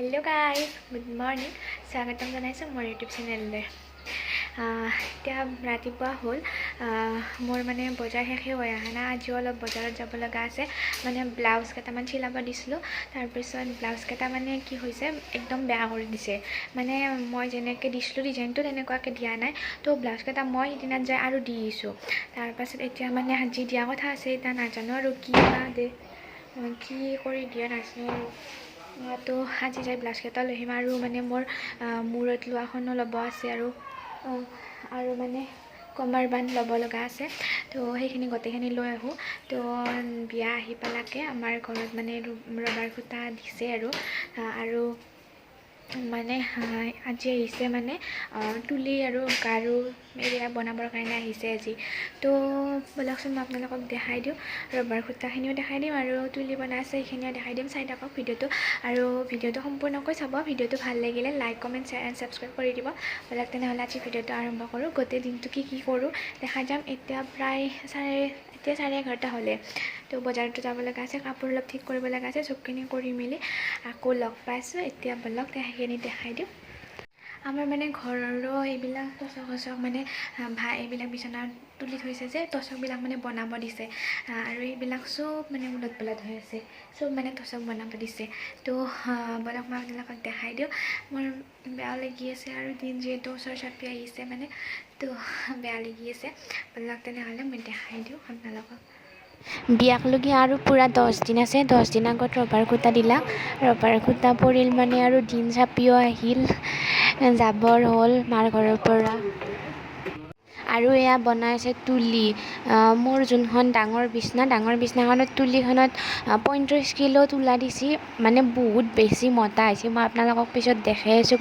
hello guys good morning स्वागतम जनाइছোঁ মোৰ YouTube চেনেললৈ এতিয়া ৰাতিপুৱা হ'ল মোৰ মানে বজাৰ শেষে হৈ অহা নাই আজিও অলপ বজাৰত যাব লগা আছে মানে ব্লাউজ কেইটামান চিলাব দিছিলোঁ তাৰপিছত ব্লাউজ কেইটা মানে কি হৈছে একদম বেয়া কৰি দিছে মানে মই যেনেকৈ দিছিলোঁ ডিজাইনটো তেনেকুৱাকৈ দিয়া নাই তো ব্লাউজ কেইটা মই সিদিনাত যাই আৰু দি দিছোঁ তাৰপাছত এতিয়া মানে আজি দিয়া কথা আছে এতিয়া নাজানো আৰু কি বা দে কি কৰি দিয়া নাজানো তো আজি যাই ব্লাউজ কেইটা লৈ আহিম আৰু মানে মোৰ মূৰত লোৱাখনো ল'ব আছে আৰু মানে কমাৰ বান্ধ ল'ব লগা আছে তো সেইখিনি গোটেইখিনি লৈ আহোঁ তো বিয়া আহি পালাকে আমাৰ ঘৰত মানে ৰবাৰ খুটা দিছে আৰু মানে আজি আহিছে মানে তুলি আৰু গাৰু এৰিয়া বনাবৰ কাৰণে আহিছে আজি তো বলকচোন মই আপোনালোকক দেখাই দিওঁ ৰবাৰ খুটাখিনিও দেখাই দিম আৰু তুলি বনাই আছে সেইখিনিও দেখাই দিম চাই থাকক ভিডিঅ'টো আৰু ভিডিঅ'টো সম্পূৰ্ণকৈ চাব ভিডিঅ'টো ভাল লাগিলে like comment share and subscribe কৰি দিব বলক তেনেহ'লে আজি ভিডিঅ'টো আৰম্ভ কৰোঁ গোটেই দিনটো কি কৰোঁ দেখাই যাম এতিয়া প্ৰায় চাৰে 11টা হ'লে তো বজাৰতো যাব লগা আছে কাপোৰ অলপ ঠিক কৰিব লগা আছে চবখিনি কৰি মেলি আকৌ লগ পাইছোঁ এতিয়া বলক সেইখিনি দেখাই দিওঁ আমাৰ মানে ঘৰৰো এইবিলাক টচক মানে এইবিলাক বিচনাত তুলি থৈছে যে টচকবিলাক মানে বনাব দিছে আৰু এইবিলাক চব মানে উলট পালট হৈ আছে চব মানে টচক বনাব দিছে তো বলক মই আপোনালোকক দেখাই দিওঁ মোৰ বেয়া লাগি আছে আৰু দিন যিহেতু ওচৰ চাপি আহিছে মানে তো বেয়া লাগি আছে বলক তেনেহ'লে মই দেখাই দিওঁ আপোনালোকক বিয়াকলগি আৰু পূৰা 10 দিন আছে 10 দিন আগত ৰবাৰ খুটা দিলা ৰবাৰ খুটা পৰিল মানে আৰু দিন চাপিও আহিল যাবৰ হ'ল মাৰ ঘৰৰ পৰা আৰু এয়া বনাইছে তুলি মোৰ যোনখন ডাঙৰ বিছনাখনত তুলিখনত 35 কিলো তোলা দিছি মানে বহুত বেছি মতা হৈছে মই আপোনালোকক পিছত দেখাই আছোঁ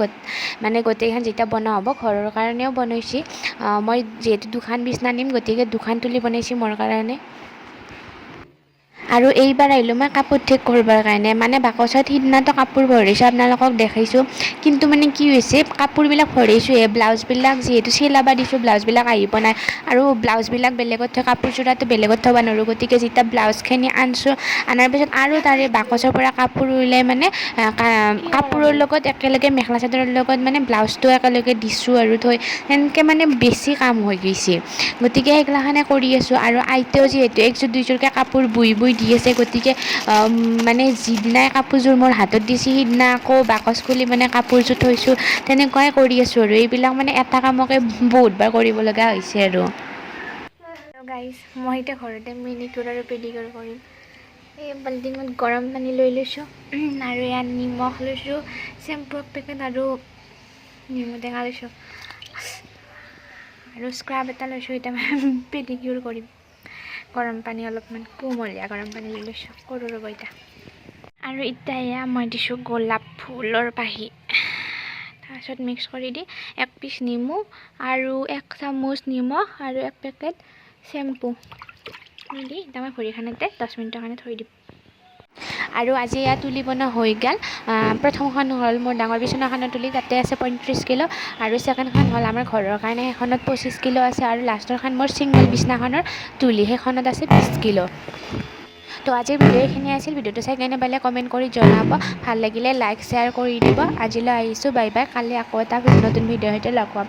মানে গোটেইখন যেতিয়া বনোৱা হ'ব ঘৰৰ কাৰণেও বনাইছি মই যিহেতু দুখন বিছনা নিম গতিকে দুখন তুলি বনাইছি মোৰ কাৰণে আৰু এইবাৰ আহিলোঁ মই কাপোৰ ঠিক কৰিবৰ কাৰণে মানে বাকচত সিদিনাতো কাপোৰ ভৰাইছোঁ আপোনালোকক দেখাইছোঁ কিন্তু মানে কি হৈছে কাপোৰবিলাক ভৰাইছোঁহে ব্লাউজবিলাক যিহেতু চিলাব দিছোঁ ব্লাউজবিলাক আহি পোৱা নাই আৰু ব্লাউজবিলাক বেলেগত থৈ কাপোৰ যোৰাটো বেলেগত থ'ব নোৱাৰোঁ গতিকে যেতিয়া ব্লাউজখিনি আনাৰ পিছত আৰু তাৰে বাকচৰ পৰা কাপোৰ উলিয়াই মানে কাপোৰৰ লগত একেলগে মেখেলা চাদৰৰ লগত মানে ব্লাউজটো একেলগে দিছোঁ আৰু থৈ সেনেকৈ মানে বেছি কাম হৈ গৈছে গতিকে সেইগিলাখনে কৰি আছোঁ আৰু আইতেও যিহেতু একযোৰ দুইযোৰকৈ কাপোৰ বই দি আছে গতিকে মানে যিদিনাই কাপোৰযোৰ মোৰ হাতত দিছে সিদিনা আকৌ বাকচ খুলি মানে কাপোৰযোৰ থৈছোঁ তেনেকুৱাই কৰি আছোঁ আৰু এইবিলাক মানে এটা কামকে বহুতবাৰ কৰিব লগা হৈছে আৰু গাইজ মই এতিয়া ঘৰতে মেনিকিউৰ আৰু পেডিকিউৰ কৰিম এই বাল্টিঙত গৰম পানী লৈ লৈছোঁ আৰু ইয়াত নিমখ লৈছোঁ চেম্পু পেকেট আৰু নেমু টেঙা লৈছোঁ আৰু স্ক্ৰাব এটা লৈছোঁ এতিয়া পেডিকিউৰ কৰিম গৰম পানী অলপমান কুমলীয়া গৰম পানী লৈ লৈছোঁ কৰোঁ ৰ'ব এতিয়া আৰু এতিয়া মই দিছোঁ গোলাপ ফুলৰ পাহি তাৰপিছত মিক্স কৰি দি 1 পিচ নেমু আৰু 1 চামুচ নিমখ আৰু 1 পেকেট চেম্পু দি এতিয়া মই ভৰিখনতে 10 মিনিটৰ কাৰণে থৈ দিম আৰু আজি ইয়াত তুলি বনোৱা হৈ গ'ল প্ৰথমখন হ'ল মোৰ ডাঙৰ বিচনাখনৰ তুলি তাতে আছে 35 কিলো আৰু ছেকেণ্ডখন হ'ল আমাৰ ঘৰৰ কাৰণে সেইখনত 25 কিলো আছে আৰু লাষ্টৰখন মোৰ ছিংগল বিচনাখনৰ তুলি সেইখনত আছে 20 কিলো তো আজিৰ ভিডিঅ' এইখিনি আছিল ভিডিঅ'টো চাই কেনে পালে কমেণ্ট কৰি জনাব ভাল লাগিলে লাইক শ্বেয়াৰ কৰি দিব আজিলৈ আহিছোঁ বাই বাই কালি আকৌ এটা নতুন ভিডিঅ'ৰ সৈতে লগ পাম